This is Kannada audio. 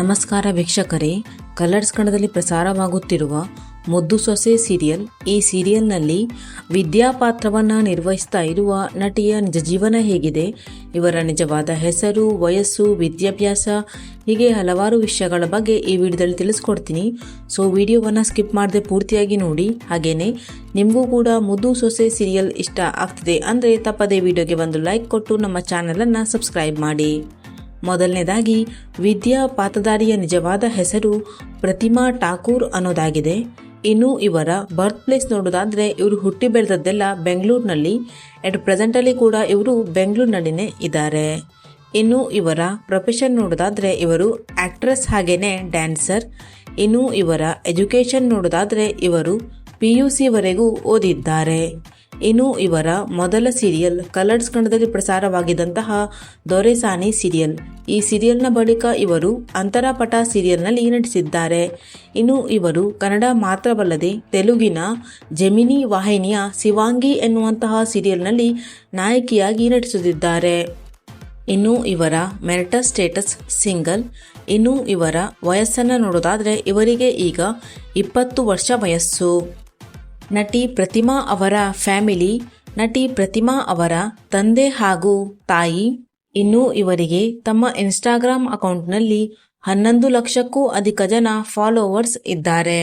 ನಮಸ್ಕಾರ ವೀಕ್ಷಕರೇ, ಕಲರ್ಸ್ ಕನ್ನಡದಲ್ಲಿ ಪ್ರಸಾರವಾಗುತ್ತಿರುವ ಮುದ್ದು ಸೊಸೆ ಸೀರಿಯಲ್. ಈ ಸೀರಿಯಲ್ನಲ್ಲಿ ವಿದ್ಯಾ ಪಾತ್ರವನ್ನು ನಿರ್ವಹಿಸ್ತಾ ಇರುವ ನಟಿಯ ನಿಜ ಜೀವನ ಹೇಗಿದೆ, ಇವರ ನಿಜವಾದ ಹೆಸರು, ವಯಸ್ಸು, ವಿದ್ಯಾಭ್ಯಾಸ, ಹೀಗೆ ಹಲವಾರು ವಿಷಯಗಳ ಬಗ್ಗೆ ಈ ವಿಡಿಯೋದಲ್ಲಿ ತಿಳಿಸ್ಕೊಡ್ತೀನಿ. ಸೊ ವಿಡಿಯೋವನ್ನು ಸ್ಕಿಪ್ ಮಾಡದೆ ಪೂರ್ತಿಯಾಗಿ ನೋಡಿ. ಹಾಗೇನೆ ನಿಮಗೂ ಕೂಡ ಮುದ್ದು ಸೊಸೆ ಸೀರಿಯಲ್ ಇಷ್ಟ ಆಗ್ತಿದೆ ಅಂದರೆ ತಪ್ಪದೇ ವಿಡಿಯೋಗೆ ಒಂದು ಲೈಕ್ ಕೊಟ್ಟು ನಮ್ಮ ಚಾನಲನ್ನು ಸಬ್ಸ್ಕ್ರೈಬ್ ಮಾಡಿ. ಮೊದಲನೇದಾಗಿ ವಿದ್ಯಾ ಪಾತ್ರಧಾರಿಯ ನಿಜವಾದ ಹೆಸರು ಪ್ರತಿಮಾ ಠಾಕೂರ್ ಅನ್ನೋದಾಗಿದೆ. ಇನ್ನು ಇವರ ಬರ್ತ್ ಪ್ಲೇಸ್ ನೋಡೋದಾದರೆ ಇವರು ಹುಟ್ಟಿ ಬೆಳೆದದ್ದೆಲ್ಲ ಬೆಂಗಳೂರಿನಲ್ಲಿ. ಎಟ್ ಪ್ರೆಸೆಂಟಲ್ಲಿ ಕೂಡ ಇವರು ಬೆಂಗಳೂರಿನಲ್ಲಿನೇ ಇದ್ದಾರೆ. ಇನ್ನು ಇವರ ಪ್ರೊಫೆಷನ್ ನೋಡೋದಾದರೆ ಇವರು ಆಕ್ಟ್ರೆಸ್ ಹಾಗೇನೆ ಡ್ಯಾನ್ಸರ್. ಇನ್ನು ಇವರ ಎಜುಕೇಷನ್ ನೋಡೋದಾದರೆ ಇವರು PUC ವರೆಗೂ ಓದಿದ್ದಾರೆ. ಇನ್ನು ಇವರ ಮೊದಲ ಸೀರಿಯಲ್ ಕಲರ್ಸ್ ಕನ್ನಡದಲ್ಲಿ ಪ್ರಸಾರವಾಗಿದ್ದಂತಹ ದೊರೆಸಾನಿ ಸೀರಿಯಲ್. ಈ ಸೀರಿಯಲ್ನ ಬಳಿಕ ಇವರು ಅಂತರಪಟ ಸೀರಿಯಲ್ನಲ್ಲಿ ನಟಿಸಿದ್ದಾರೆ. ಇನ್ನು ಇವರು ಕನ್ನಡ ಮಾತ್ರವಲ್ಲದೆ ತೆಲುಗಿನ ಜೆಮಿನಿ ವಾಹಿನಿಯ ಶಿವಾಂಗಿ ಎನ್ನುವಂತಹ ಸೀರಿಯಲ್ನಲ್ಲಿ ನಾಯಕಿಯಾಗಿ ನಟಿಸುತ್ತಿದ್ದಾರೆ. ಇನ್ನು ಇವರ ಮೆರಿಟಲ್ ಸ್ಟೇಟಸ್ ಸಿಂಗಲ್. ಇನ್ನು ಇವರ ವಯಸ್ಸನ್ನು ನೋಡೋದಾದರೆ ಇವರಿಗೆ ಈಗ 20 ವರ್ಷ ವಯಸ್ಸು. ನಟಿ ಪ್ರತಿಮಾ ಅವರ ಫ್ಯಾಮಿಲಿ. ನಟಿ ಪ್ರತಿಮಾ ಅವರ ತಂದೆ ಹಾಗೂ ತಾಯಿ. ಇನ್ನು ಇವರಿಗೆ ತಮ್ಮ ಇನ್ಸ್ಟಾಗ್ರಾಮ್ ಅಕೌಂಟ್ನಲ್ಲಿ 11 ಲಕ್ಷಕ್ಕೂ ಅಧಿಕ ಜನ ಫಾಲೋವರ್ಸ್ ಇದ್ದಾರೆ.